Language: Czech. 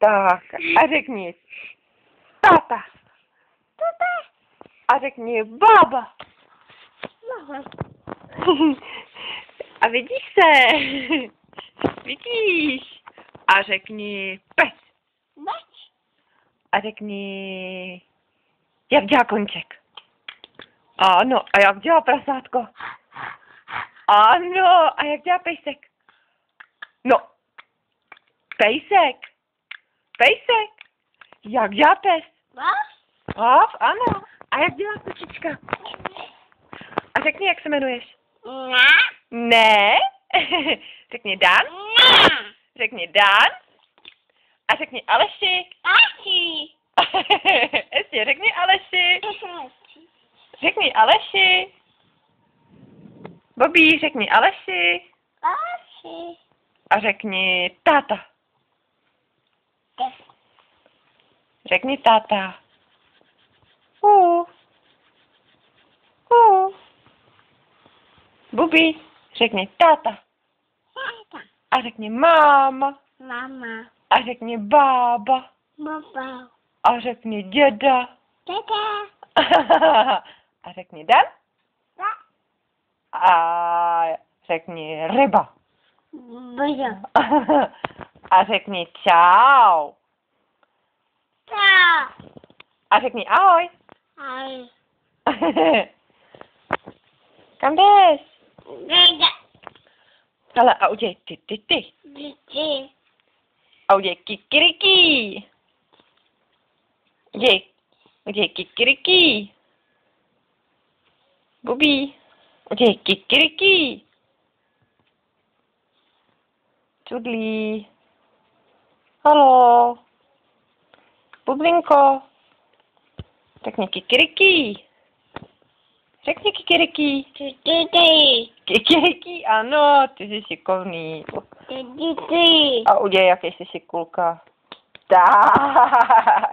Tak, a řekni táta. Tata. A řekni bába. Mama. A vidíš se? Vidíš? A řekni pes. Bač. A řekni, jak dělá koníček. Ano, a jak dělá prasátko. Ano, a jak dělá pejsek. No, pejsek. Pejsek. Jak dělá pes. Bač. Ano. A jak dělá kočička. A řekni, jak se jmenuješ. Na. Ne. Řekni Dan. Na. Řekni Dan. A řekni Aleši. Ači. Ještě řekni Aleši. Řekni Aleši. Bobí, řekni Aleši. Ači. A řekni táta. Řekni táta. Bobí, řekni táta. Tata. A řekni máma. Mama. A řekni bába. Baba. A řekni děda. Tata. A řekni Dan. Ta. A řekni ryba. Budu. A řekni čau. Ta. A řekni ahoj. Aj. Kam jdeš? Dada. Hele, a udělej ty. Didi. A udělej kikiriki. Udělej kikiriki. Bobí, udělej kikiriki. Čudlí. Haló. Bublinko. Řekni kikiriki. Řekni kikiriki. Didi. Kikiriki, ano, ty jsi šikovný. Didi. A udělej, jaký jsi šikulka. Tak.